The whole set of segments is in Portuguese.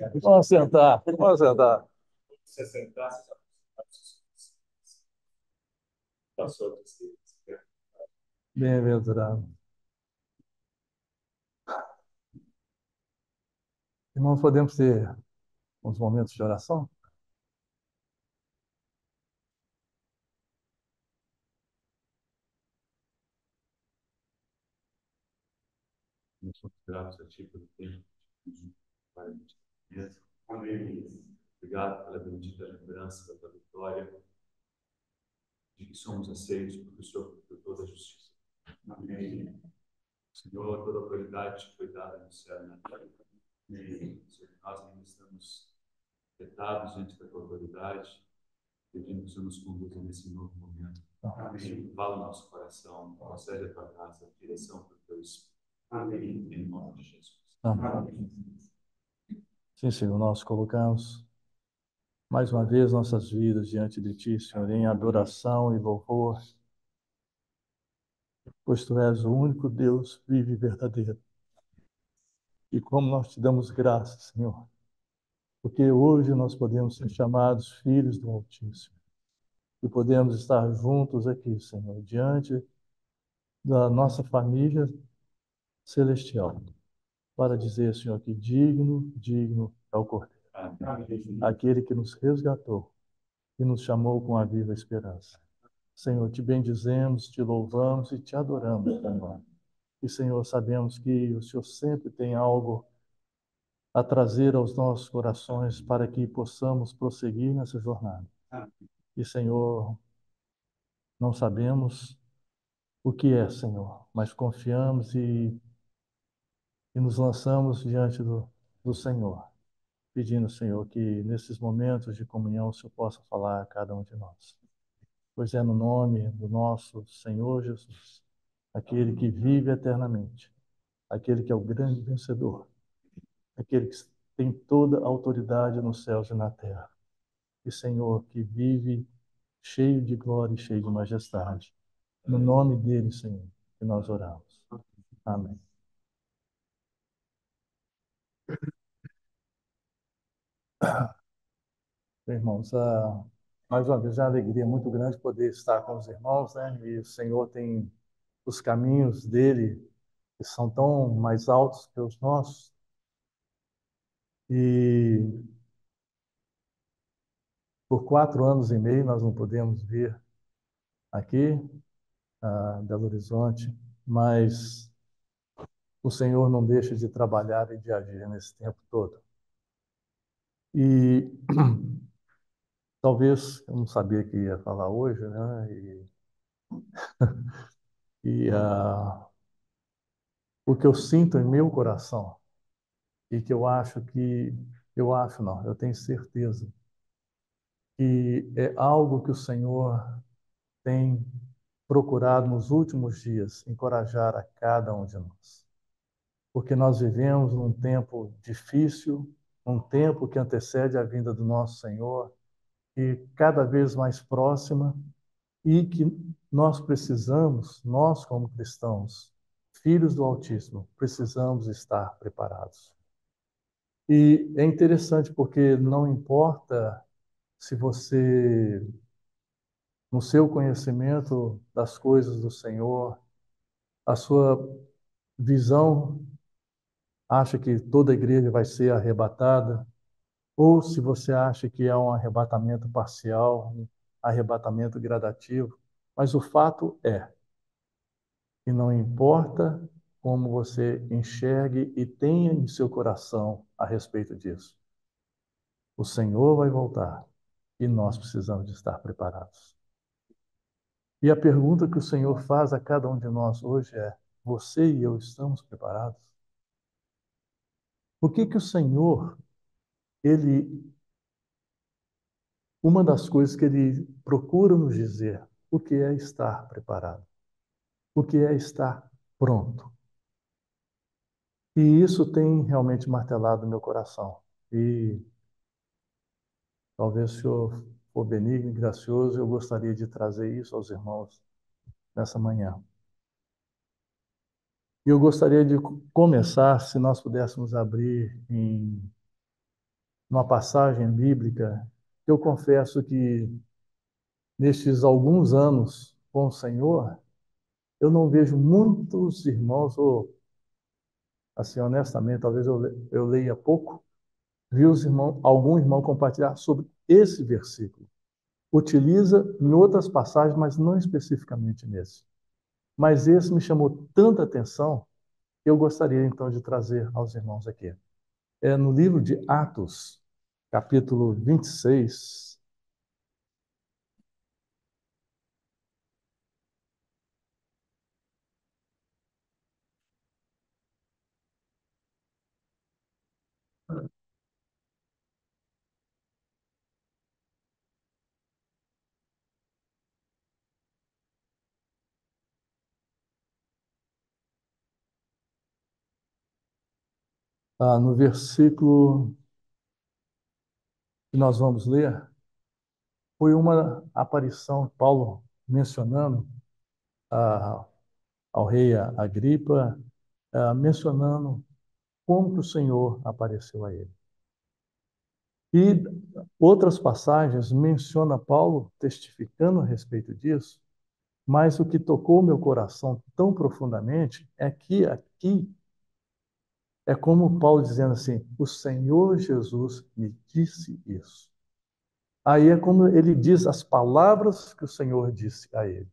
Vamos sentar, vamos sentar. Se sentasse, passou a Bem-aventurado. Irmãos, podemos ter uns momentos de oração? Nós somos gratos a Ti pelo tempo que nos para a gente mesmo. Amém. Obrigado pela bendita lembrança da tua vitória, de que somos aceitos porque o Senhor cumpriu toda a justiça. Amém. Senhor, toda a autoridade te foi dada no céu e na terra. Amém. Senhor, nós ainda estamos afetados diante da tua autoridade, pedindo que o Senhor nos conduza nesse novo momento. Amém. Fala o nosso coração, concede a tua graça, a direção para o teu Espírito. Amém. Em nome de Jesus. Amém. Sim, Senhor, nós colocamos mais uma vez nossas vidas diante de Ti, Senhor, em adoração e louvor, pois Tu és o único Deus vivo e verdadeiro. E como nós Te damos graças, Senhor, porque hoje nós podemos ser chamados filhos do Altíssimo e podemos estar juntos aqui, Senhor, diante da nossa família celestial, para dizer, Senhor, que digno, digno é o Cordeiro, aquele que nos resgatou e nos chamou com a viva esperança. Senhor, te bendizemos, te louvamos e te adoramos, Senhor. E, Senhor, sabemos que o Senhor sempre tem algo a trazer aos nossos corações para que possamos prosseguir nessa jornada. E, Senhor, não sabemos o que é, Senhor, mas confiamos e nos lançamos diante do Senhor, pedindo, Senhor, que nesses momentos de comunhão o Senhor possa falar a cada um de nós. Pois é no nome do nosso Senhor Jesus, aquele que vive eternamente, aquele que é o grande vencedor, aquele que tem toda a autoridade nos céus e na terra. E, Senhor, que vive cheio de glória e cheio de majestade. No nome dele, Senhor, que nós oramos. Amém. Irmãos, mais uma vez é uma alegria muito grande poder estar com os irmãos, né? E o Senhor tem os caminhos dele que são tão mais altos que os nossos. E por 4 anos e meio nós não podemos vir aqui a Belo Horizonte, mas o Senhor não deixa de trabalhar e de agir nesse tempo todo. E talvez, eu não sabia que ia falar hoje, né? E o que eu sinto em meu coração e que eu acho não, eu tenho certeza que é algo que o Senhor tem procurado nos últimos dias encorajar a cada um de nós. Porque nós vivemos num tempo difícil, um tempo que antecede a vinda do nosso Senhor e cada vez mais próxima, e que nós precisamos, nós como cristãos, filhos do Altíssimo, precisamos estar preparados. E é interessante porque não importa se você, no seu conhecimento das coisas do Senhor, a sua visão acha que toda a igreja vai ser arrebatada, ou se você acha que é um arrebatamento parcial, um arrebatamento gradativo, mas o fato é que não importa como você enxergue e tenha em seu coração a respeito disso. O Senhor vai voltar e nós precisamos de estar preparados. E a pergunta que o Senhor faz a cada um de nós hoje é: você e eu estamos preparados? O que que o Senhor, ele, uma das coisas que ele procura nos dizer, o que é estar preparado? O que é estar pronto? E isso tem realmente martelado no meu coração. E talvez, se o Senhor for benigno e gracioso, eu gostaria de trazer isso aos irmãos nessa manhã. E eu gostaria de começar, se nós pudéssemos abrir em numa passagem bíblica, que eu confesso que nestes alguns anos com o Senhor, eu não vejo muitos irmãos, ou assim, honestamente, talvez eu leia pouco, vi algum irmão compartilhar sobre esse versículo. Utiliza em outras passagens, mas não especificamente nesse. Mas esse me chamou tanta atenção que eu gostaria então de trazer aos irmãos aqui. É no livro de Atos, capítulo 26. No versículo que nós vamos ler, foi uma aparição, Paulo mencionando ah, ao rei Agripa, mencionando como que o Senhor apareceu a ele. E outras passagens menciona Paulo testificando a respeito disso, mas o que tocou meu coração tão profundamente é que aqui é como Paulo dizendo assim: o Senhor Jesus me disse isso. Aí é como ele diz as palavras que o Senhor disse a ele.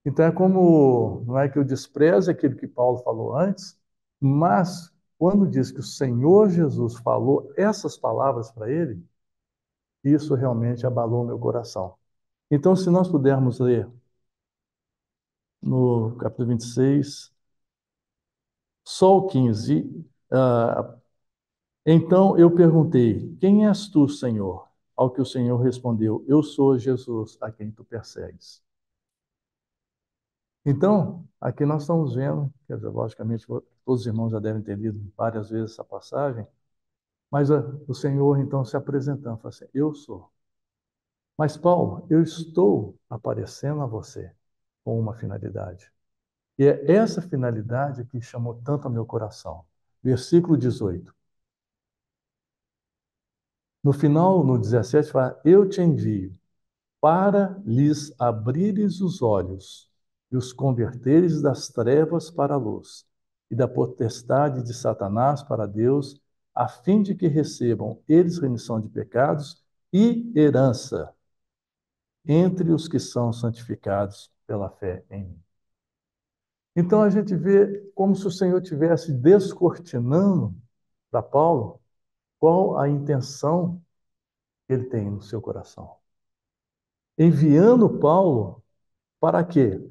Então é como, não é que eu despreze aquilo que Paulo falou antes, mas quando diz que o Senhor Jesus falou essas palavras para ele, isso realmente abalou meu coração. Então, se nós pudermos ler no capítulo 26, só o 15. Então eu perguntei: quem és tu, Senhor? Ao que o Senhor respondeu: eu sou Jesus a quem tu persegues. Então, aqui nós estamos vendo, quer dizer, logicamente, todos os irmãos já devem ter lido várias vezes essa passagem, mas o Senhor então se apresentando, fala assim: eu sou. Mas, Paulo, eu estou aparecendo a você com uma finalidade. E é essa finalidade que chamou tanto ao meu coração. Versículo 18. No final, no 17, fala: eu te envio para lhes abrires os olhos e os converteres das trevas para a luz e da potestade de Satanás para Deus, a fim de que recebam eles remissão de pecados e herança entre os que são santificados pela fé em mim. Então a gente vê como se o Senhor tivesse descortinando para Paulo qual a intenção que ele tem no seu coração. Enviando Paulo para quê?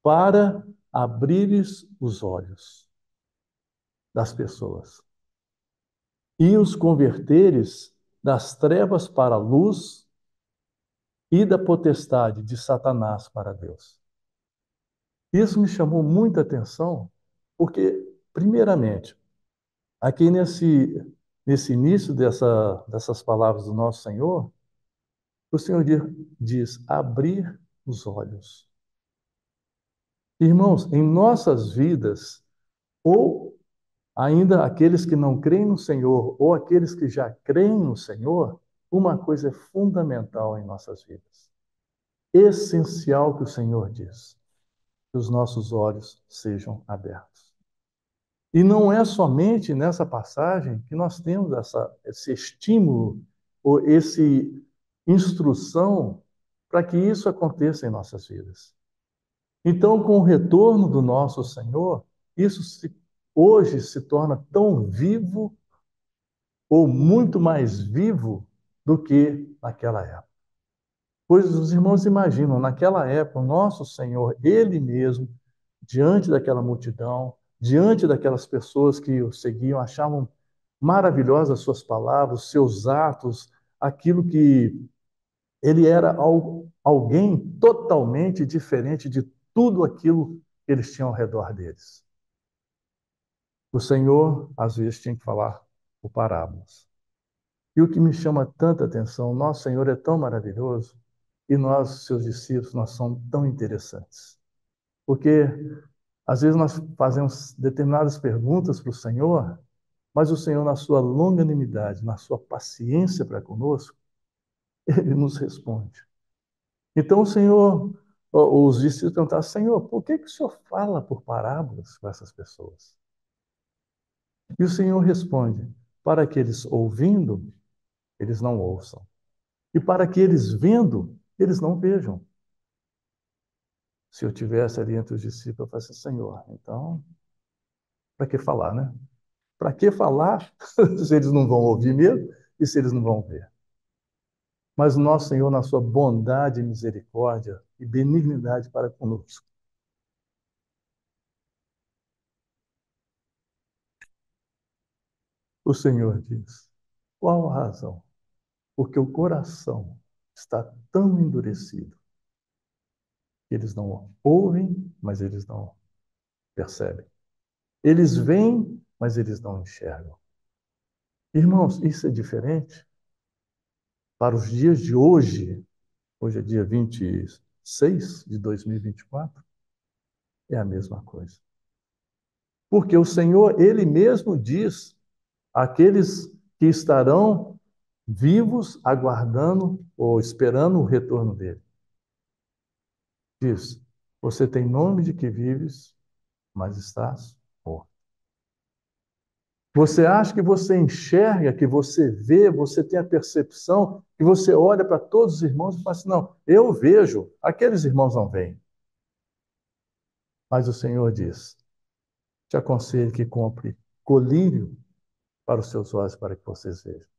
Para abrires os olhos das pessoas e os converteres das trevas para a luz e da potestade de Satanás para Deus. Isso me chamou muita atenção, porque, primeiramente, aqui nesse início dessas palavras do nosso Senhor, o Senhor diz abrir os olhos. Irmãos, em nossas vidas, ou ainda aqueles que não creem no Senhor, ou aqueles que já creem no Senhor, uma coisa é fundamental em nossas vidas. Essencial que o Senhor diz: que os nossos olhos sejam abertos. E não é somente nessa passagem que nós temos esse estímulo, ou essa instrução para que isso aconteça em nossas vidas. Então, com o retorno do nosso Senhor, hoje se torna tão vivo ou muito mais vivo do que naquela época. Pois os irmãos imaginam, naquela época, o nosso Senhor, Ele mesmo, diante daquela multidão, diante daquelas pessoas que o seguiam, achavam maravilhosas as suas palavras, seus atos, aquilo que ele era alguém totalmente diferente de tudo aquilo que eles tinham ao redor deles. O Senhor, às vezes, tinha que falar por parábolas. E o que me chama tanta atenção, nosso Senhor é tão maravilhoso e nós, seus discípulos, nós somos tão interessantes. Porque às vezes nós fazemos determinadas perguntas para o Senhor Mas o Senhor, na sua longanimidade, na sua paciência para conosco, ele nos responde. Então o Senhor, os discípulos perguntaram, Senhor, por que que o Senhor fala por parábolas com essas pessoas? E o Senhor responde, para que eles ouvindo, eles não ouçam. E para que eles vendo, eles não vejam. Se eu tivesse ali entre os discípulos, eu falaria assim, Senhor, então, para que falar, né? Para que falar se eles não vão ouvir mesmo e se eles não vão ver? Mas o nosso Senhor, na sua bondade, misericórdia e benignidade para conosco, o Senhor diz: qual a razão? Porque o coração está tão endurecido que eles não ouvem, mas eles não percebem. Eles veem, mas eles não enxergam. Irmãos, isso é diferente para os dias de hoje. Hoje é dia 26 de 2024. É a mesma coisa. Porque o Senhor, Ele mesmo diz: aqueles que estarão vivos, aguardando ou esperando o retorno dele. Diz: você tem nome de que vives, mas estás morto. Você acha que você enxerga, que você vê, você tem a percepção, que você olha para todos os irmãos e fala assim: não, eu vejo, aqueles irmãos não veem. Mas o Senhor diz: te aconselho que compre colírio para os seus olhos, para que vocês vejam.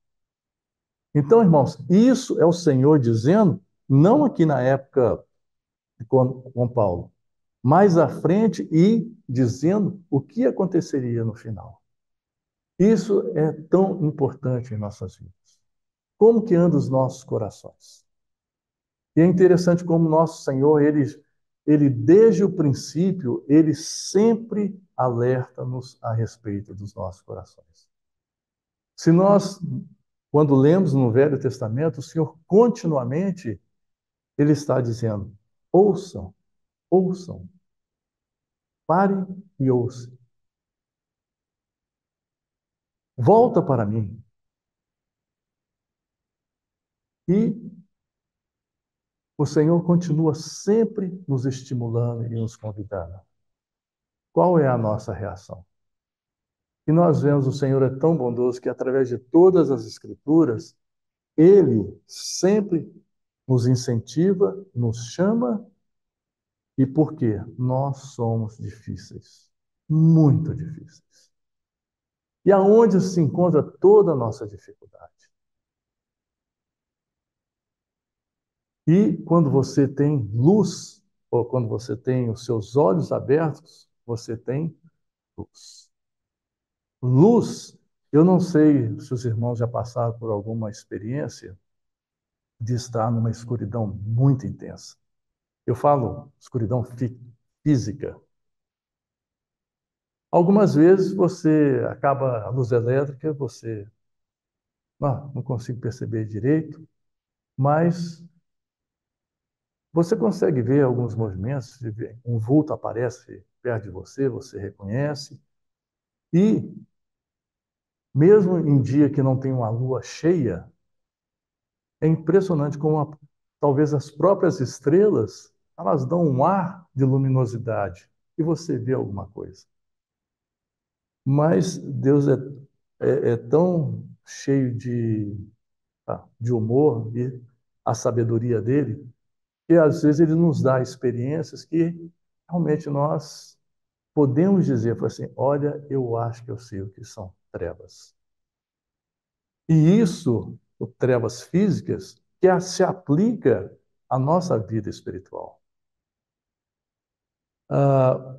Então, irmãos, isso é o Senhor dizendo, não aqui na época com Paulo, mais à frente e dizendo o que aconteceria no final. Isso é tão importante em nossas vidas. Como que andam os nossos corações? E é interessante como nosso Senhor, ele desde o princípio, ele sempre alerta-nos a respeito dos nossos corações. Se nós, quando lemos no Velho Testamento, o Senhor continuamente, ele está dizendo, ouçam, ouçam, parem e ouçam. Volta para mim. E o Senhor continua sempre nos estimulando e nos convidando. Qual é a nossa reação? E nós vemos o Senhor é tão bondoso que através de todas as Escrituras, Ele sempre nos incentiva, nos chama, e por quê? Nós somos difíceis, muito difíceis. E aonde se encontra toda a nossa dificuldade? E quando você tem luz, ou quando você tem os seus olhos abertos, você tem luz. Luz, eu não sei se os irmãos já passaram por alguma experiência de estar numa escuridão muito intensa. Eu falo escuridão física. Algumas vezes você acaba a luz elétrica, você não consigo perceber direito, mas você consegue ver alguns movimentos, um vulto aparece perto de você, você reconhece, e mesmo em dia que não tem uma lua cheia, é impressionante como talvez as próprias estrelas, elas dão um ar de luminosidade e você vê alguma coisa. Mas Deus é tão cheio de humor e a sabedoria dele, que às vezes ele nos dá experiências que realmente nós podemos dizer assim, olha, eu acho que eu sei o que são trevas. E isso, o trevas físicas, que se aplica à nossa vida espiritual. Ah,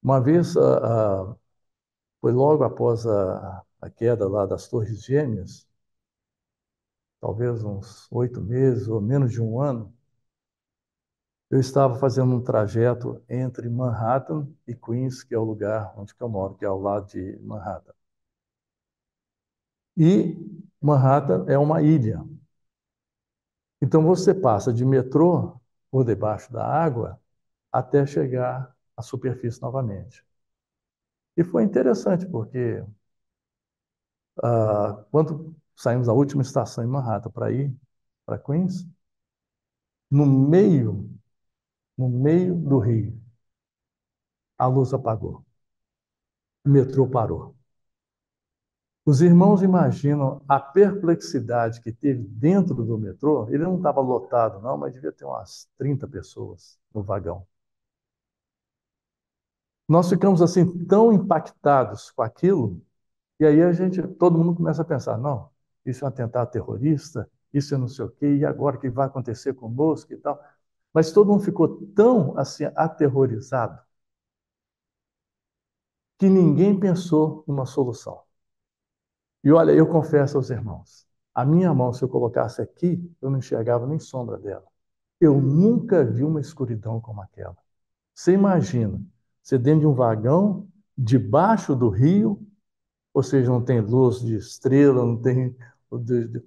uma vez, foi logo após a queda lá das Torres Gêmeas, talvez uns 8 meses ou menos de um ano, eu estava fazendo um trajeto entre Manhattan e Queens, que é o lugar onde eu moro, que é ao lado de Manhattan. E Manhattan é uma ilha. Então você passa de metrô por debaixo da água até chegar à superfície novamente. E foi interessante, porque quando saímos da última estação em Manhattan para ir para Queens, no meio, no meio do Rio, a luz apagou, o metrô parou. Os irmãos imaginam a perplexidade que teve dentro do metrô. Ele não estava lotado, não, mas devia ter umas 30 pessoas no vagão. Nós ficamos assim tão impactados com aquilo, e aí todo mundo começa a pensar, não, isso é um atentado terrorista, isso é não sei o quê, e agora o que vai acontecer conosco e tal. Mas todo mundo ficou tão assim aterrorizado que ninguém pensou numa solução. E olha, eu confesso aos irmãos, a minha mão, se eu colocasse aqui, eu não enxergava nem sombra dela. Eu nunca vi uma escuridão como aquela. Você imagina, você dentro de um vagão, debaixo do rio, ou seja, não tem luz de estrela, não tem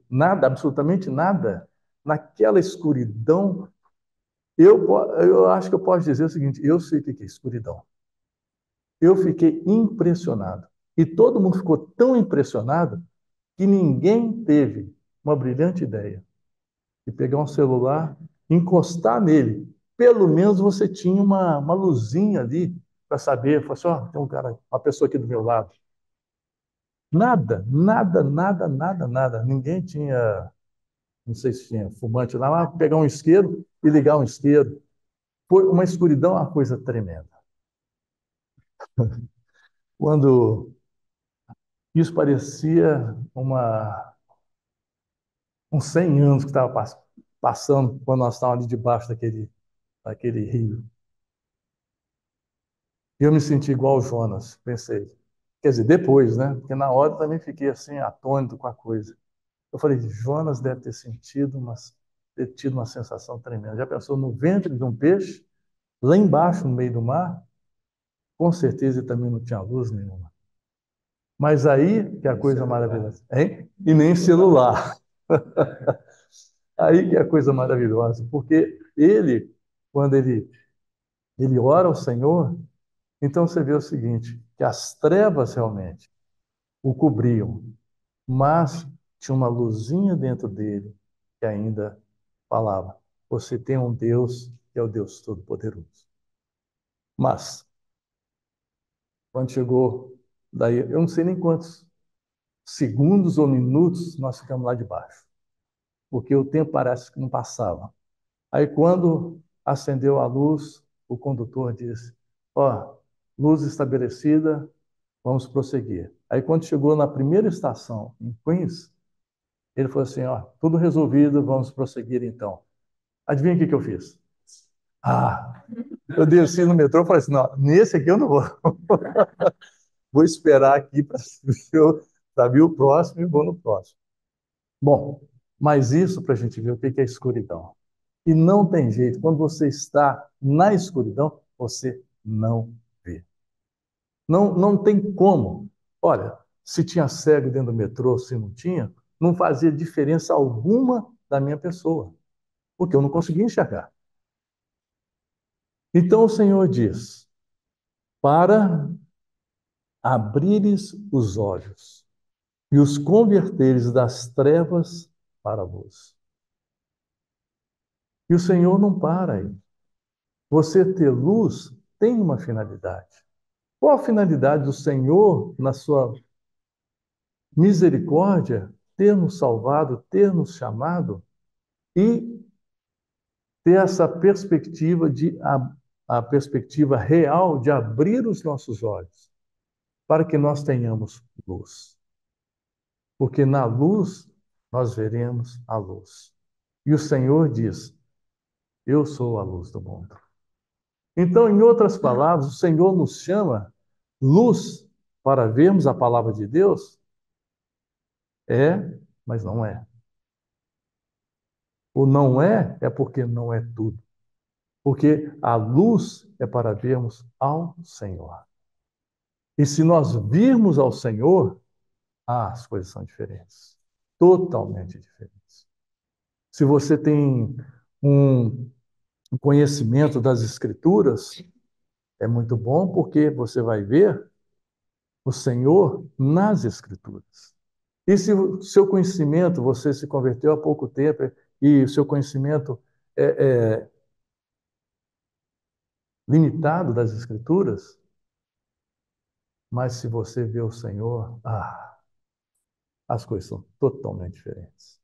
nada, absolutamente nada. Naquela escuridão, eu acho que eu posso dizer o seguinte: eu sei o que é escuridão. Eu fiquei impressionado. E todo mundo ficou tão impressionado que ninguém teve uma brilhante ideia de pegar um celular, encostar nele. Pelo menos você tinha uma luzinha ali para saber, falar assim, ó, tem um cara, uma pessoa aqui do meu lado. Nada, nada, nada, nada, nada. Ninguém tinha, não sei se tinha fumante lá, mas pegar um isqueiro e ligar um isqueiro. Foi uma escuridão, uma coisa tremenda. Quando isso parecia uns 100 anos que estava passando quando nós estávamos ali debaixo daquele rio. E eu me senti igual o Jonas, pensei. Quer dizer, depois, né? Porque na hora eu também fiquei assim, atônito com a coisa. Eu falei, Jonas deve ter tido uma sensação tremenda. Já pensou no ventre de um peixe, lá embaixo, no meio do mar? Com certeza ele também não tinha luz nenhuma. Mas aí que é a coisa maravilhosa, hein? E nem celular. Aí que é a coisa maravilhosa, porque quando ele ora ao Senhor, então você vê o seguinte, que as trevas realmente o cobriam, mas tinha uma luzinha dentro dele que ainda falava: você tem um Deus que é o Deus Todo-Poderoso. Mas, quando chegou daí, eu não sei nem quantos segundos ou minutos nós ficamos lá debaixo, porque o tempo parece que não passava. Aí, quando acendeu a luz, o condutor disse: ó, luz estabelecida, vamos prosseguir. Aí, quando chegou na primeira estação, em Queens, ele falou assim: ó, tudo resolvido, vamos prosseguir então. Adivinha o que eu fiz? Ah, eu desci no metrô e falei assim: não, nesse aqui eu não vou. Vou esperar aqui para ver o próximo e vou no próximo. Bom, mas isso para a gente ver o que é escuridão. E não tem jeito, quando você está na escuridão, você não vê. Não, não tem como. Olha, se tinha cego dentro do metrô, se não tinha, não fazia diferença alguma da minha pessoa, porque eu não conseguia enxergar. Então o Senhor diz: para abrires os olhos e os converteres das trevas para a luz. E o Senhor não para aí. Você ter luz tem uma finalidade. Qual a finalidade do Senhor, na sua misericórdia, ter nos salvado, ter nos chamado e ter essa perspectiva a perspectiva real de abrir os nossos olhos para que nós tenhamos luz. Porque na luz nós veremos a luz. E o Senhor diz: eu sou a luz do mundo. Então, em outras palavras, o Senhor nos chama luz para vermos a palavra de Deus? É, mas não é. O não é porque não é tudo. Porque a luz é para vermos ao Senhor. E se nós virmos ao Senhor, as coisas são diferentes. Totalmente diferentes. Se você tem um conhecimento das Escrituras, é muito bom porque você vai ver o Senhor nas Escrituras. E se o seu conhecimento, você se converteu há pouco tempo e o seu conhecimento é limitado das Escrituras, mas se você vê o Senhor, as coisas são totalmente diferentes.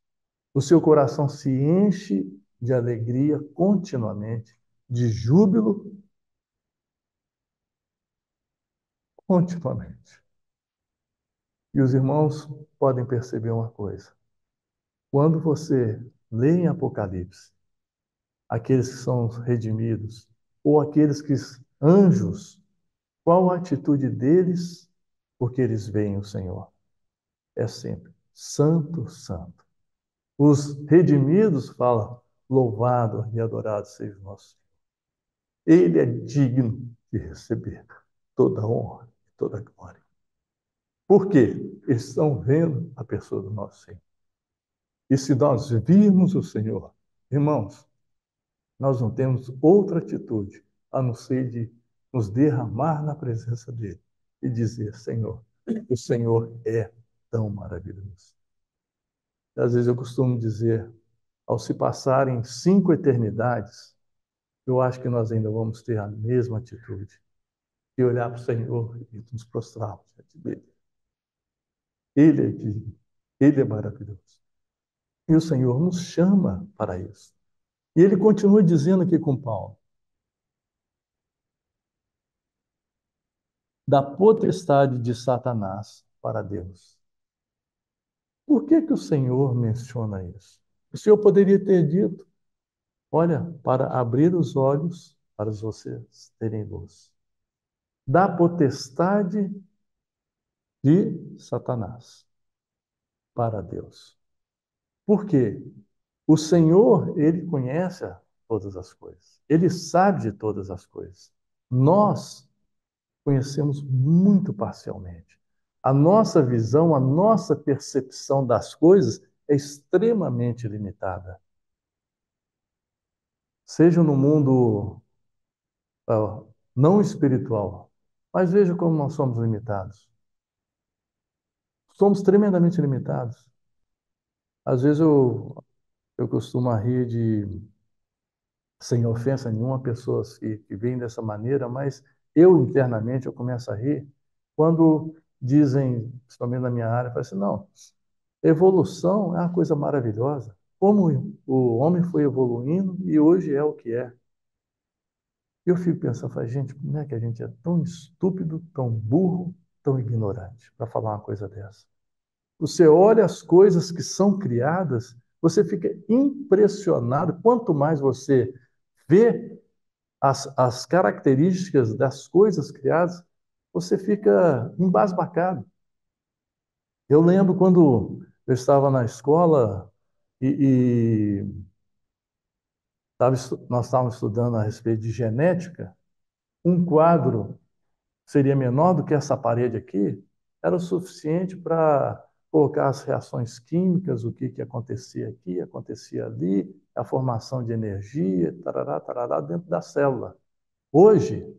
O seu coração se enche de alegria continuamente, de júbilo continuamente. E os irmãos podem perceber uma coisa. Quando você lê em Apocalipse, aqueles que são redimidos, ou aqueles que anjos, qual a atitude deles? Porque eles veem o Senhor. É sempre santo, santo. Os redimidos falam: louvado e adorado seja o nosso Senhor. Ele é digno de receber toda a honra e toda a glória. Por quê? Eles estão vendo a pessoa do nosso Senhor. E se nós virmos o Senhor, irmãos, nós não temos outra atitude a não ser de nos derramar na presença dele e dizer: Senhor, o Senhor é tão maravilhoso. Às vezes eu costumo dizer, ao se passarem 5 eternidades, eu acho que nós ainda vamos ter a mesma atitude de olhar para o Senhor e nos prostrarmos diante dele. Ele é digno, ele é maravilhoso. E o Senhor nos chama para isso. E ele continua dizendo aqui com Paulo: da potestade de Satanás para Deus. Por que que o Senhor menciona isso? O Senhor poderia ter dito: olha, para abrir os olhos para vocês terem luz. Da potestade de Satanás para Deus. Por quê? O Senhor, ele conhece todas as coisas. Ele sabe de todas as coisas. Nós conhecemos muito parcialmente. A nossa visão, a nossa percepção das coisas é extremamente limitada. Seja no mundo não espiritual, mas veja como nós somos limitados. Somos tremendamente limitados. Às vezes eu costumo rir de, sem ofensa nenhuma, pessoas que veem dessa maneira, mas eu internamente eu começo a rir quando dizem, principalmente na minha área, falo assim: não, evolução é uma coisa maravilhosa. Como o homem foi evoluindo e hoje é o que é. Eu fico pensando, falo, gente, como é que a gente é tão estúpido, tão burro, tão ignorante para falar uma coisa dessa? Você olha as coisas que são criadas, você fica impressionado. Quanto mais você vê as características das coisas criadas, você fica embasbacado. Eu lembro quando eu estava na escola e nós estávamos estudando a respeito de genética, um quadro seria menor do que essa parede aqui, era o suficiente para colocar as reações químicas, o que, que acontecia aqui, acontecia ali, a formação de energia, tarará, tarará, dentro da célula. Hoje,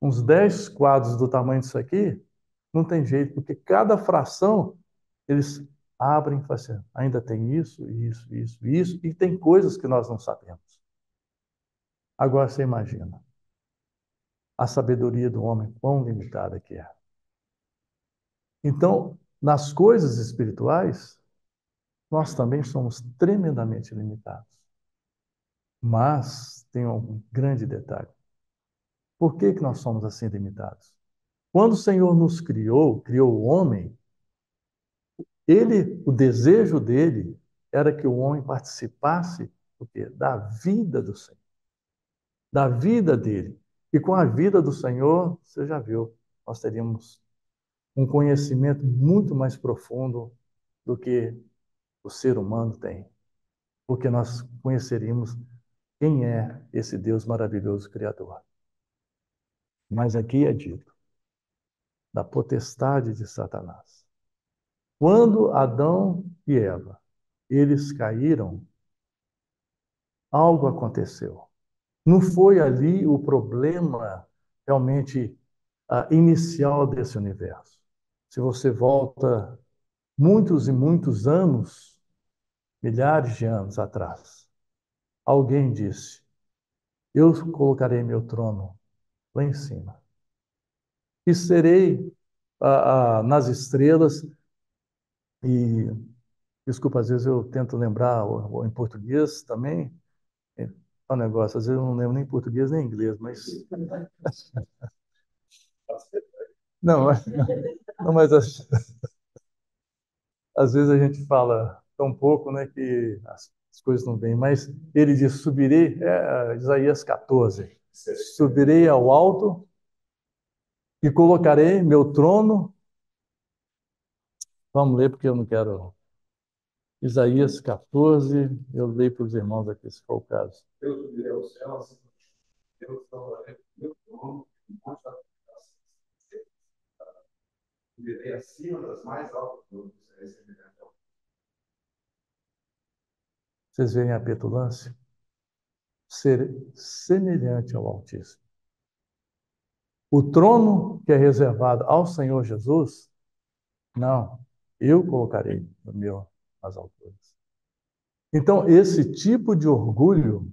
uns 10 quadros do tamanho disso aqui, não tem jeito, porque cada fração eles abrem e falam assim: ainda tem isso, isso, isso, isso, e tem coisas que nós não sabemos. Agora você imagina a sabedoria do homem, quão limitada que é. Então, nas coisas espirituais, nós também somos tremendamente limitados. Mas tem um grande detalhe. Por que que nós somos assim limitados? Quando o Senhor nos criou, criou o homem, o desejo dele era que o homem participasse do quê? Da vida do Senhor, da vida dele. E com a vida do Senhor, você já viu, nós teríamos um conhecimento muito mais profundo do que o ser humano tem, porque nós conheceríamos quem é esse Deus maravilhoso Criador. Mas aqui é dito da potestade de Satanás. Quando Adão e Eva, eles caíram, algo aconteceu. Não foi ali o problema realmente inicial desse universo. Se você volta muitos e muitos anos, milhares de anos atrás, alguém disse: Eu colocarei meu trono lá em cima e serei nas estrelas. E desculpa, às vezes eu tento lembrar em português também. É um negócio, às vezes eu não lembro nem português nem inglês, mas não, não, mas às vezes a gente fala tão pouco, né, que as coisas não vêm. Mas ele diz: subirei, Isaías 14, subirei ao alto e colocarei meu trono. Vamos ler, porque eu não quero. Isaías 14, eu leio para os irmãos aqui, se for o caso. Eu subirei ao céu, assim, eu salvarei meu trono, subirei acima das mais altas nuvens, serei semelhante ao Vocês veem a petulância? Ser semelhante ao Altíssimo. O trono que é reservado ao Senhor Jesus, não, eu colocarei no meu nas alturas. Então, esse tipo de orgulho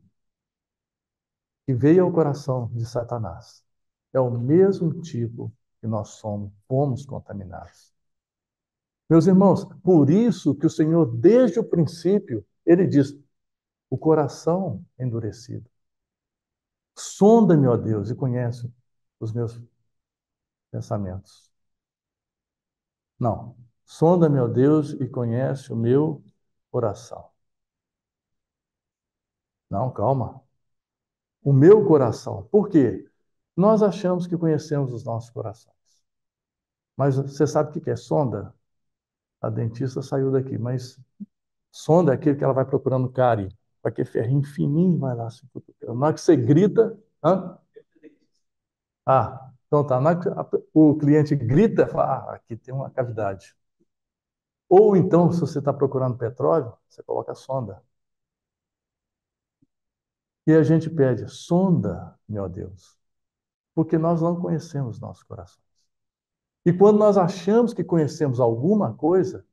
que veio ao coração de Satanás é o mesmo tipo que nós fomos contaminados. Meus irmãos, por isso que o Senhor, desde o princípio, ele diz: o coração endurecido. Sonda-me, ó Deus, e conhece os meus pensamentos. Não. Sonda-me, ó Deus, e conhece o meu coração. Não, calma. O meu coração. Por quê? Nós achamos que conhecemos os nossos corações. Mas você sabe o que é sonda? A dentista saiu daqui, mas sonda é aquele que ela vai procurando cárie. Com aquele ferrinho fininho, vai lá se cutucando. Na hora que você grita. Hã? Então tá. Na hora que o cliente grita, fala: aqui tem uma cavidade. Ou então, se você está procurando petróleo, você coloca a sonda. E a gente pede: sonda, meu Deus, porque nós não conhecemos nossos corações. E quando nós achamos que conhecemos alguma coisa,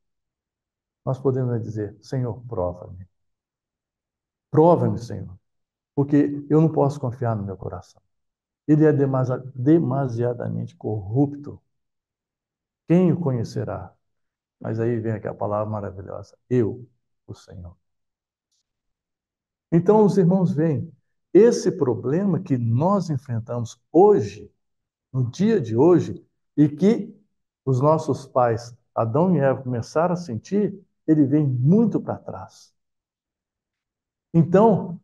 nós podemos dizer: Senhor, prova-me. Prova-me, Senhor, porque eu não posso confiar no meu coração. Ele é demasiadamente corrupto. Quem o conhecerá? Mas aí vem aquela palavra maravilhosa: eu, o Senhor. Então, os irmãos veem, esse problema que nós enfrentamos hoje, no dia de hoje, e que os nossos pais, Adão e Eva, começaram a sentir, ele vem muito para trás. Então,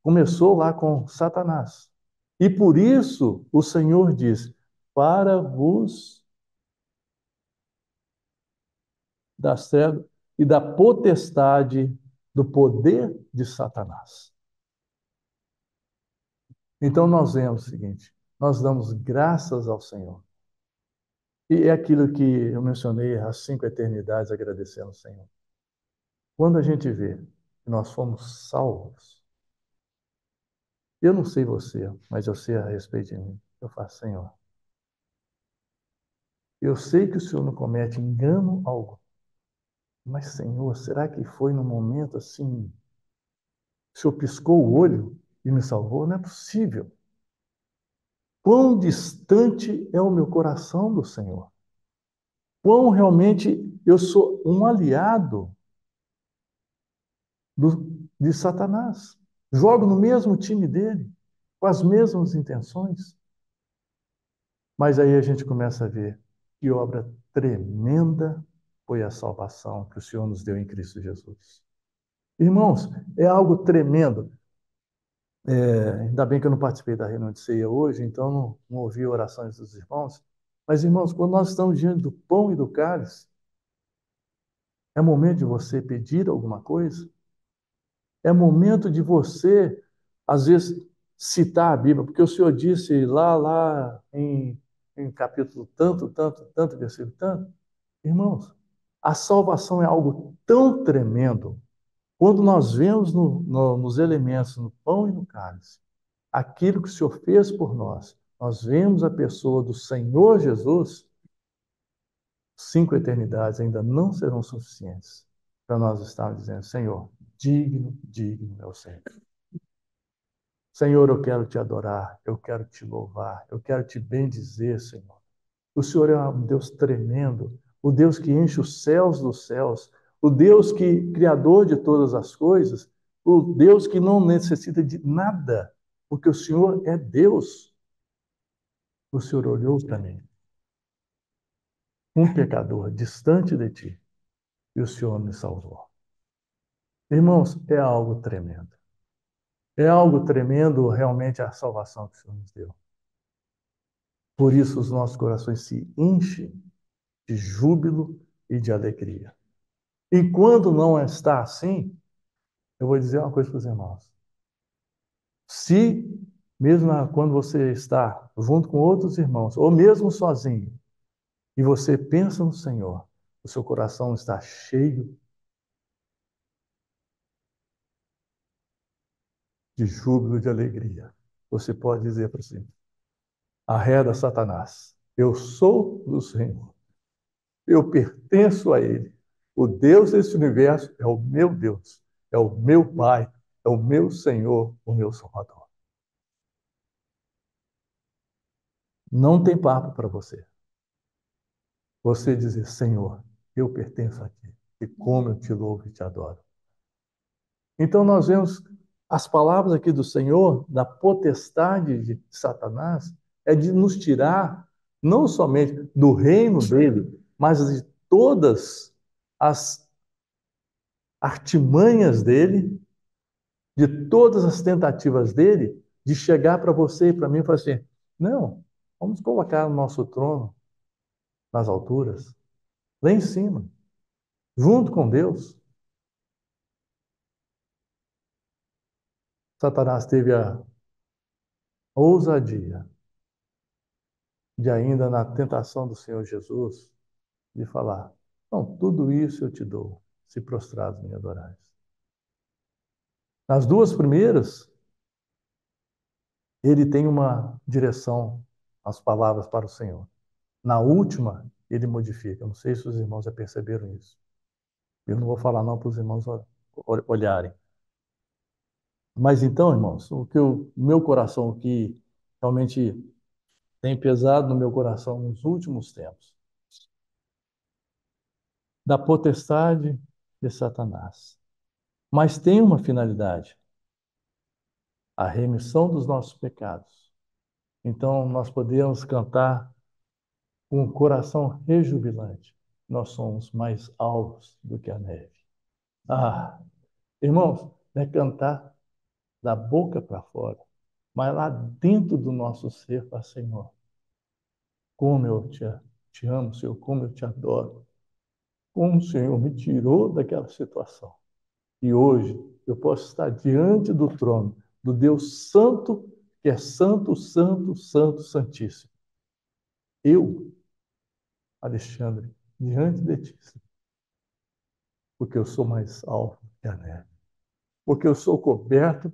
começou lá com Satanás. E por isso o Senhor diz: para vos dar cego e da potestade do poder de Satanás. Então nós vemos o seguinte: nós damos graças ao Senhor. E é aquilo que eu mencionei, as 5 eternidades agradecendo ao Senhor. Quando a gente vê que nós fomos salvos, eu não sei você, mas eu sei a respeito de mim. Eu faço: Senhor, eu sei que o Senhor não comete engano algum, mas, Senhor, será que foi num momento assim, o Senhor piscou o olho e me salvou? Não é possível. Quão distante é o meu coração do Senhor? Quão realmente eu sou um aliado de Satanás? Jogo no mesmo time dele, com as mesmas intenções. Mas aí a gente começa a ver que obra tremenda foi a salvação que o Senhor nos deu em Cristo Jesus. Irmãos, é algo tremendo. Ainda bem que eu não participei da reunião de ceia hoje, então não ouvi orações dos irmãos. Mas, irmãos, quando nós estamos diante do pão e do cálice, é momento de você pedir alguma coisa? É momento de você, às vezes, citar a Bíblia, porque o Senhor disse lá em capítulo tanto, tanto, tanto, versículo tanto. Irmãos, a salvação é algo tão tremendo. Quando nós vemos nos elementos, no pão e no cálice, aquilo que o Senhor fez por nós, nós vemos a pessoa do Senhor Jesus, 5 eternidades ainda não serão suficientes para nós estarmos dizendo: Senhor, digno, digno é o Senhor. Senhor, eu quero te adorar, eu quero te louvar, eu quero te bendizer, Senhor. O Senhor é um Deus tremendo, o Deus que enche os céus dos céus, o Deus que criador de todas as coisas, o Deus que não necessita de nada, porque o Senhor é Deus. O Senhor olhou para mim, um pecador distante de ti, e o Senhor me salvou. Irmãos, é algo tremendo. É algo tremendo realmente a salvação que o Senhor nos deu. Por isso os nossos corações se enchem de júbilo e de alegria. E quando não está assim, eu vou dizer uma coisa para os irmãos. Se, mesmo quando você está junto com outros irmãos, ou mesmo sozinho, e você pensa no Senhor, o seu coração está cheio de júbilo, de alegria. Você pode dizer para si: arreda Satanás, eu sou do Senhor, eu pertenço a Ele. O Deus desse universo é o meu Deus, é o meu Pai, é o meu Senhor, o meu Salvador. Não tem papo para você. Você dizer: Senhor, eu pertenço a Ti, e como eu te louvo e te adoro. Então nós vemos as palavras aqui do Senhor, da potestade de Satanás, é de nos tirar não somente do reino dele, mas de todas as artimanhas dele, de todas as tentativas dele, de chegar para você e para mim e falar assim: não, vamos colocar o nosso trono nas alturas, lá em cima, junto com Deus. Satanás teve a ousadia de, ainda na tentação do Senhor Jesus, de falar: não, tudo isso eu te dou, se prostrados me adorais. Nas duas primeiras, ele tem uma direção, as palavras para o Senhor. Na última, ele modifica. Eu não sei se os irmãos já perceberam isso. Eu não vou falar não para os irmãos olharem. Mas então, irmãos, o meu coração, o que realmente tem pesado no meu coração nos últimos tempos, da potestade de Satanás. Mas tem uma finalidade: a remissão dos nossos pecados. Então, nós podemos cantar com o coração rejubilante: nós somos mais alvos do que a neve. Ah, irmãos, não é cantar da boca para fora, mas lá dentro do nosso ser, para Senhor, como eu te amo, Senhor, como eu te adoro, como o Senhor me tirou daquela situação. E hoje eu posso estar diante do trono do Deus Santo, que é Santo, Santo, Santo, Santíssimo. Eu, Alexandre, diante de ti, porque eu sou mais alto que a neve, porque eu sou coberto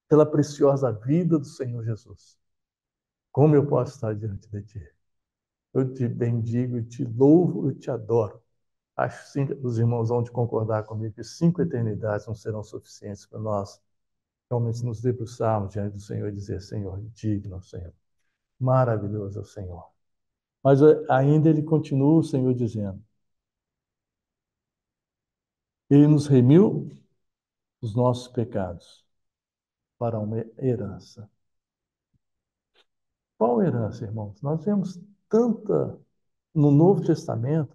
pela preciosa vida do Senhor Jesus. Como eu posso estar diante de ti? Eu te bendigo, eu te louvo, eu te adoro. Acho sim que os irmãos vão de concordar comigo que 5 eternidades não serão suficientes para nós realmente nos debruçarmos diante do Senhor e dizer: Senhor, digno é o Senhor, maravilhoso é o Senhor. Mas ainda ele continua, o Senhor, dizendo: Ele nos remiu os nossos pecados para uma herança. Qual herança, irmãos? Nós vemos tanta no Novo Testamento,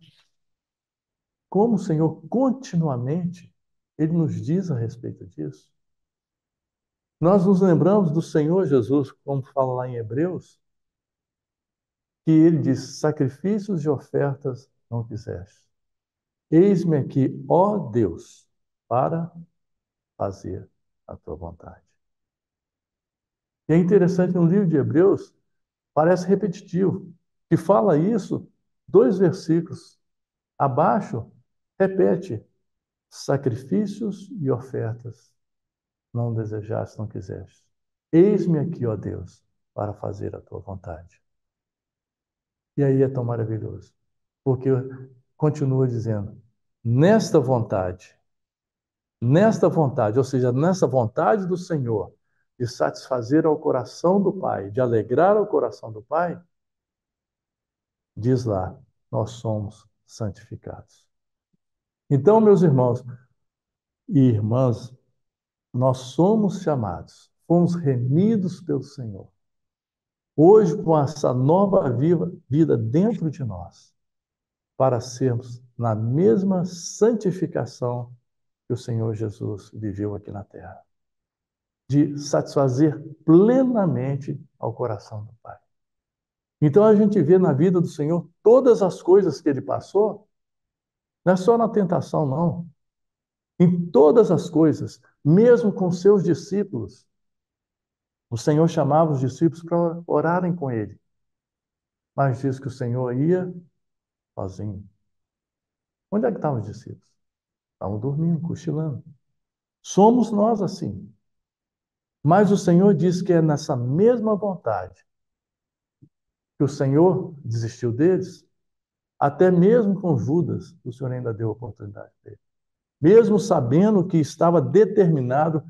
como o Senhor continuamente, ele nos diz a respeito disso. Nós nos lembramos do Senhor Jesus, como fala lá em Hebreus, que ele diz: sacrifícios e ofertas não quiseste. Eis-me aqui, ó Deus, para fazer a tua vontade. E é interessante, no livro de Hebreus, parece repetitivo, que fala isso 2 versículos abaixo, repete: sacrifícios e ofertas não desejaste, não quiseste. Eis-me aqui, ó Deus, para fazer a tua vontade. E aí é tão maravilhoso, porque continua dizendo, nesta vontade, ou seja, nessa vontade do Senhor, de satisfazer ao coração do Pai, de alegrar ao coração do Pai, diz lá, nós somos santificados. Então, meus irmãos e irmãs, nós somos chamados, fomos remidos pelo Senhor. Hoje, com essa nova vida dentro de nós, para sermos na mesma santificação que o Senhor Jesus viveu aqui na terra, de satisfazer plenamente ao coração do Pai. Então a gente vê na vida do Senhor todas as coisas que ele passou, não é só na tentação, não. Em todas as coisas, mesmo com seus discípulos, o Senhor chamava os discípulos para orarem com ele. Mas diz que o Senhor ia sozinho. Onde é que estavam os discípulos? Estavam dormindo, cochilando. Somos nós assim. Mas o Senhor diz que é nessa mesma vontade que o Senhor desistiu deles, até mesmo com Judas, o Senhor ainda deu a oportunidade dele. Mesmo sabendo que estava determinado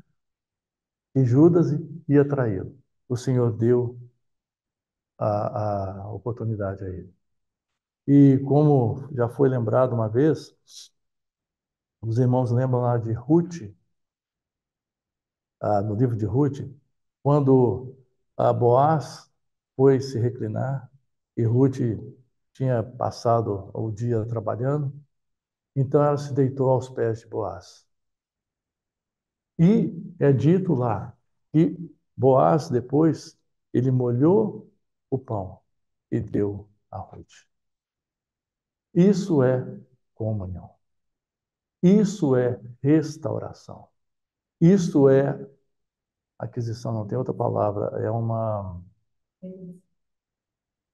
que Judas ia traí-lo, o Senhor deu a oportunidade a ele. E como já foi lembrado uma vez, os irmãos lembram lá de Ruth, no livro de Ruth, quando Boaz foi se reclinar e Ruth tinha passado o dia trabalhando, então ela se deitou aos pés de Boaz. E é dito lá que Boaz depois ele molhou o pão e deu a Ruth. Isso é comunhão. Isso é restauração. Isso é aquisição, não tem outra palavra, é uma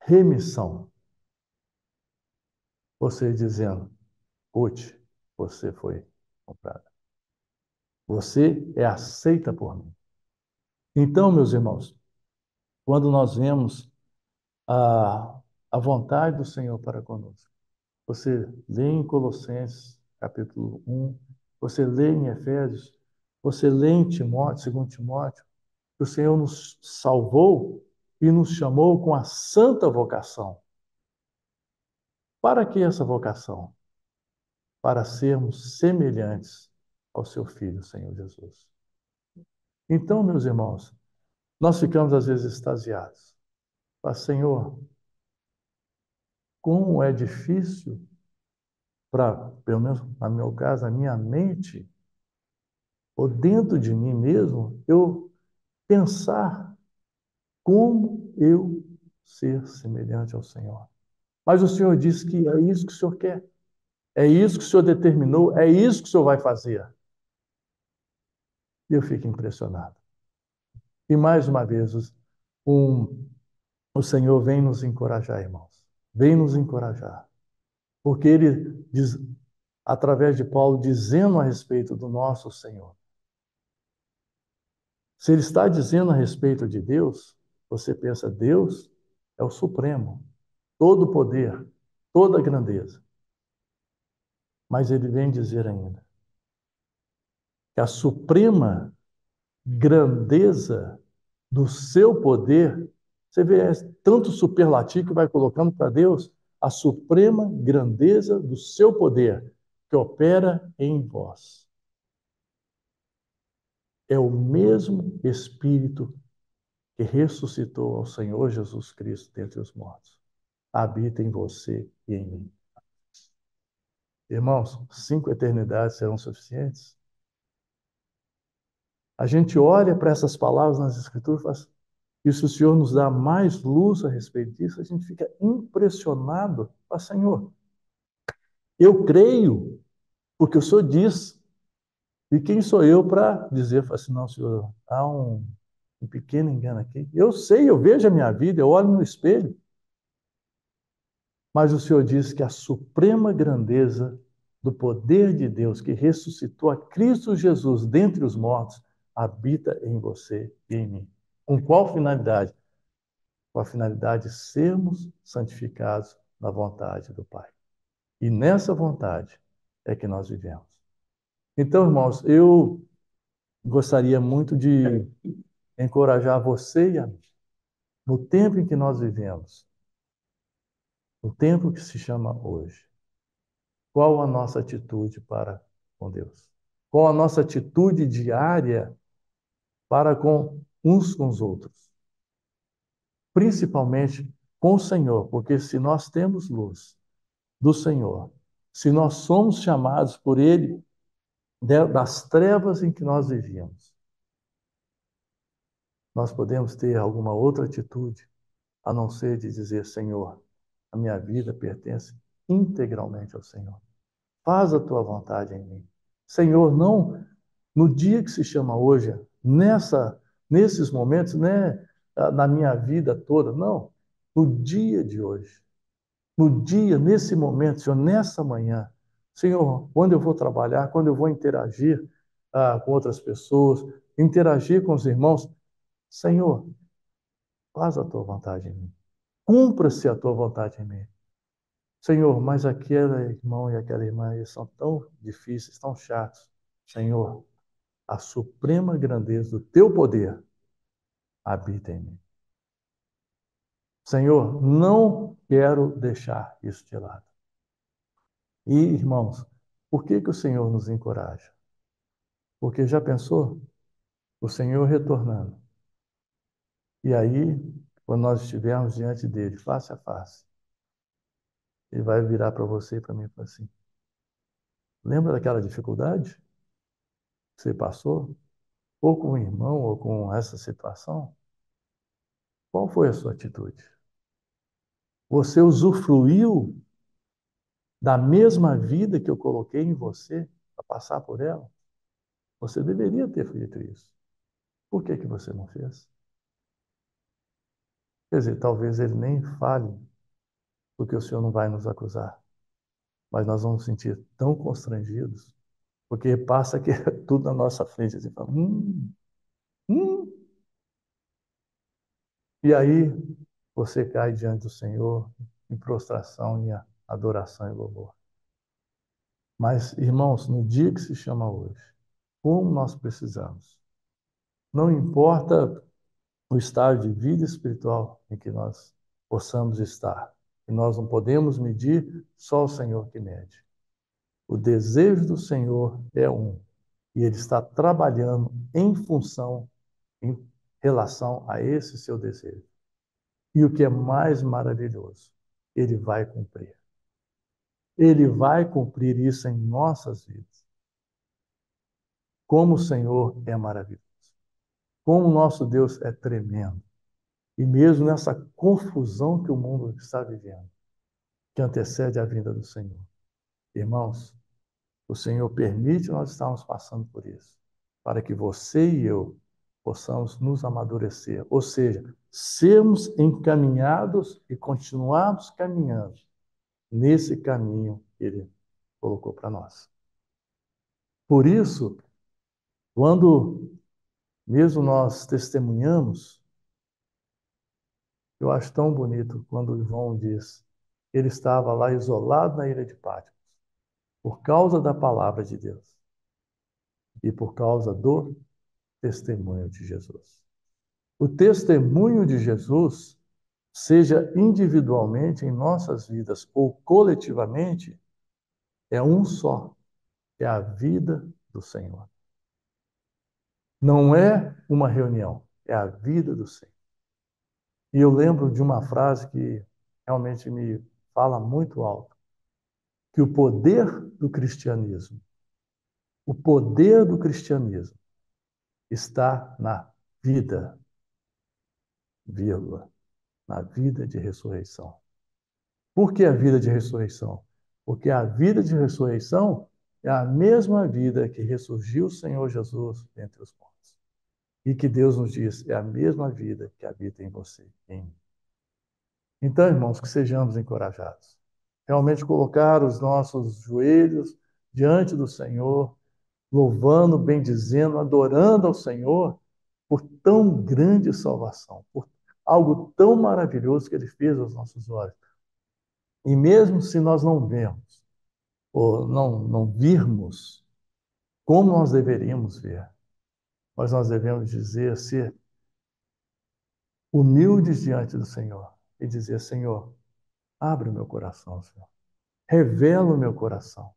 remissão. Você dizendo, Ruth, você foi comprada. Você é aceita por mim. Então, meus irmãos, quando nós vemos a vontade do Senhor para conosco, você lê em Colossenses, capítulo 1, você lê em Efésios, você lê em Timóteo, 2 Timóteo, que o Senhor nos salvou e nos chamou com a santa vocação. Para que essa vocação? Para sermos semelhantes ao seu Filho, Senhor Jesus. Então, meus irmãos, nós ficamos às vezes extasiados. Mas, Senhor, como é difícil para, pelo menos no meu caso, a minha mente, ou dentro de mim mesmo, eu pensar como eu ser semelhante ao Senhor. Mas o Senhor disse que é isso que o Senhor quer. É isso que o Senhor determinou, é isso que o Senhor vai fazer. E eu fico impressionado. E mais uma vez, o Senhor vem nos encorajar, irmãos. Vem nos encorajar. Porque ele diz, através de Paulo, dizendo a respeito do nosso Senhor. Se ele está dizendo a respeito de Deus, você pensa, Deus é o Supremo, todo o poder, toda a grandeza. Mas ele vem dizer ainda que a suprema grandeza do seu poder, você vê tanto superlativo que vai colocando para Deus, a suprema grandeza do seu poder que opera em vós. É o mesmo Espírito que ressuscitou ao Senhor Jesus Cristo dentre os mortos. Habita em você e em mim. Irmãos, 5 eternidades serão suficientes? A gente olha para essas palavras nas Escrituras e fala, e se o Senhor nos dá mais luz a respeito disso, a gente fica impressionado. Fala, Senhor, eu creio, porque o Senhor diz. E quem sou eu para dizer, assim, não, Senhor, há um pequeno engano aqui. Eu sei, eu vejo a minha vida, eu olho no espelho. Mas o Senhor diz que a suprema grandeza do poder de Deus que ressuscitou a Cristo Jesus dentre os mortos habita em você e em mim. Com qual finalidade? com a finalidade de sermos santificados na vontade do Pai. E nessa vontade é que nós vivemos. Então, irmãos, eu gostaria muito de encorajar você e a mim, no tempo em que nós vivemos, no tempo que se chama hoje. Qual a nossa atitude para com Deus? Qual a nossa atitude diária para com uns com os outros? Principalmente com o Senhor, porque se nós temos luz do Senhor, se nós somos chamados por Ele das trevas em que nós vivíamos, nós podemos ter alguma outra atitude a não ser de dizer: Senhor, a minha vida pertence integralmente ao Senhor. Faz a tua vontade em mim. Senhor, não no dia que se chama hoje, nesses momentos, né, na minha vida toda, não, no dia de hoje, no dia, nesse momento, Senhor, nessa manhã, Senhor, quando eu vou trabalhar, quando eu vou interagir com outras pessoas, interagir com os irmãos, Senhor, faz a tua vontade em mim. Cumpra-se a tua vontade em mim. Senhor, mas aquele irmão e aquela irmã, eles são tão difíceis, tão chatos. Senhor, a suprema grandeza do teu poder habita em mim. Senhor, não quero deixar isso de lado. E, irmãos, por que o Senhor nos encoraja? Porque já pensou? O Senhor retornando. E aí, quando nós estivermos diante dele, face a face, ele vai virar para você e para mim e falar assim: lembra daquela dificuldade que você passou? Ou com o irmão, ou com essa situação? Qual foi a sua atitude? Você usufruiu da mesma vida que eu coloquei em você para passar por ela? Você deveria ter feito isso. Por que você não fez? Quer dizer, talvez ele nem fale, porque o Senhor não vai nos acusar. Mas nós vamos sentir tão constrangidos, porque passa que é tudo na nossa frente. Assim, fala, hum. E aí você cai diante do Senhor em prostração, em adoração e louvor. Mas, irmãos, no dia que se chama hoje, como nós precisamos. Não importa o estado de vida espiritual em que nós possamos estar. E nós não podemos medir, só o Senhor que mede. O desejo do Senhor é um, e Ele está trabalhando em função, em relação a esse seu desejo. E o que é mais maravilhoso, Ele vai cumprir. Ele vai cumprir isso em nossas vidas. Como o Senhor é maravilhoso. Como o nosso Deus é tremendo. E mesmo nessa confusão que o mundo está vivendo, que antecede a vinda do Senhor. Irmãos, o Senhor permite nós estarmos passando por isso, para que você e eu possamos nos amadurecer, ou seja, sermos encaminhados e continuarmos caminhando nesse caminho que Ele colocou para nós. Por isso, quando mesmo nós testemunhamos, eu acho tão bonito quando João diz, ele estava lá isolado na ilha de Patmos, por causa da palavra de Deus e por causa do testemunho de Jesus. O testemunho de Jesus, seja individualmente em nossas vidas ou coletivamente, é um só, é a vida do Senhor. Não é uma reunião, é a vida do Senhor. E eu lembro de uma frase que realmente me fala muito alto, que o poder do cristianismo está na vida, vírgula, na vida de ressurreição. Por que a vida de ressurreição? Porque a vida de ressurreição é a mesma vida que ressurgiu o Senhor Jesus dentre os mortos. E que Deus nos diz, é a mesma vida que habita em você, em mim. Então, irmãos, que sejamos encorajados. Realmente colocar os nossos joelhos diante do Senhor, louvando, bendizendo, adorando ao Senhor por tão grande salvação, por algo tão maravilhoso que Ele fez aos nossos olhos. E mesmo se nós não vemos, ou não virmos como nós deveríamos ver, mas nós devemos dizer, ser humildes diante do Senhor e dizer: Senhor, abre o meu coração, Senhor. Revela o meu coração.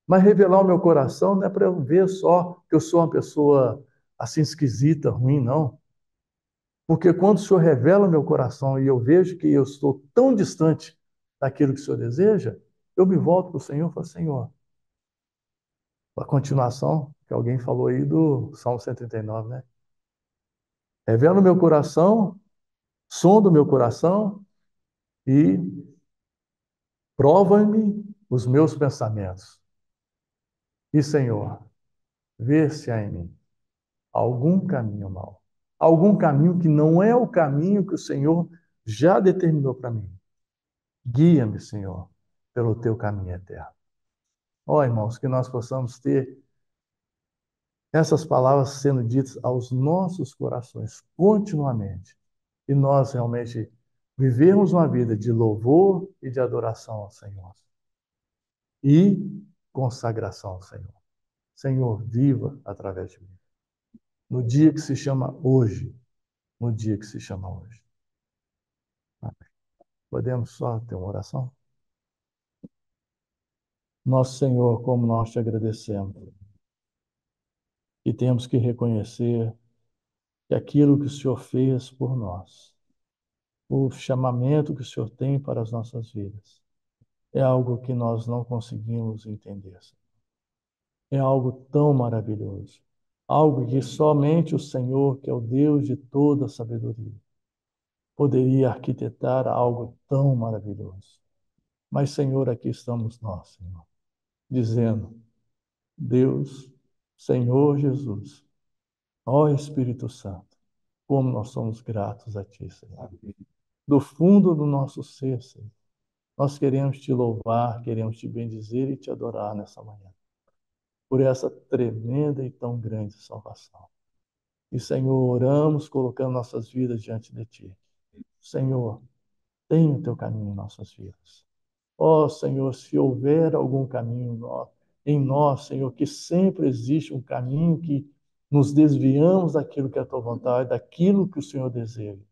Mas revelar o meu coração não é para eu ver só que eu sou uma pessoa assim esquisita, ruim, não. Porque quando o Senhor revela o meu coração e eu vejo que eu estou tão distante daquilo que o Senhor deseja, eu me volto para o Senhor e falo: Senhor, a continuação que alguém falou aí do Salmo 139, né? Revela o meu coração, sonda o meu coração e prova-me os meus pensamentos. E, Senhor, vê se há em mim algum caminho mau, algum caminho que não é o caminho que o Senhor já determinou para mim. Guia-me, Senhor, pelo teu caminho eterno. Ó, irmãos, que nós possamos ter essas palavras sendo ditas aos nossos corações continuamente. E nós realmente vivermos uma vida de louvor e de adoração ao Senhor. E consagração ao Senhor. Senhor, viva através de mim. No dia que se chama hoje. No dia que se chama hoje. Podemos só ter uma oração? Nosso Senhor, como nós te agradecemos. E temos que reconhecer que aquilo que o Senhor fez por nós, o chamamento que o Senhor tem para as nossas vidas, é algo que nós não conseguimos entender. É algo tão maravilhoso. Algo que somente o Senhor, que é o Deus de toda sabedoria, poderia arquitetar algo tão maravilhoso. Mas, Senhor, aqui estamos nós, Senhor, dizendo: Deus, Senhor Jesus, ó Espírito Santo, como nós somos gratos a Ti, Senhor. Do fundo do nosso ser, Senhor, nós queremos Te louvar, queremos Te bendizer e Te adorar nessa manhã, por essa tremenda e tão grande salvação. E, Senhor, oramos colocando nossas vidas diante de Ti. Senhor, tem o Teu caminho em nossas vidas. Ó Senhor, se houver algum caminho em nós, Senhor, que sempre existe um caminho que nos desviamos daquilo que é a Tua vontade, daquilo que o Senhor deseja.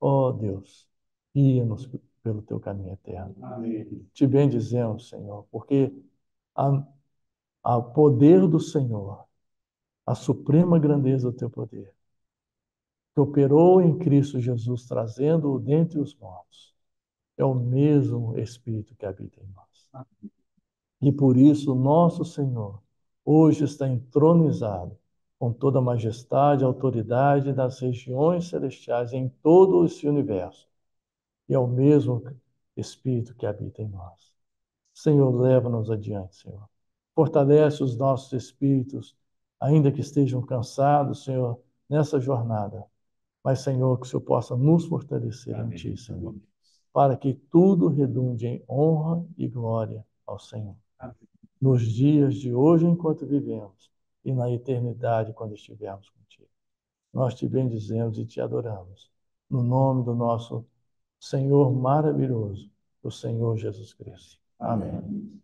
Ó Deus, guia-nos pelo Teu caminho eterno. Amém. Te bendizemos, Senhor, porque a poder do Senhor, a suprema grandeza do Teu poder, que operou em Cristo Jesus, trazendo-o dentre os mortos, é o mesmo Espírito que habita em nós. E por isso, nosso Senhor, hoje está entronizado com toda a majestade e autoridade das regiões celestiais em todo esse universo. E é o mesmo Espírito que habita em nós. Senhor, leva-nos adiante, Senhor. Fortalece os nossos espíritos, ainda que estejam cansados, Senhor, nessa jornada. Mas, Senhor, que o Senhor possa nos fortalecer em Ti, Senhor, para que tudo redunde em honra e glória ao Senhor. Nos dias de hoje, enquanto vivemos, e na eternidade, quando estivermos contigo. Nós te bendizemos e te adoramos. No nome do nosso Senhor maravilhoso, o Senhor Jesus Cristo. Amém.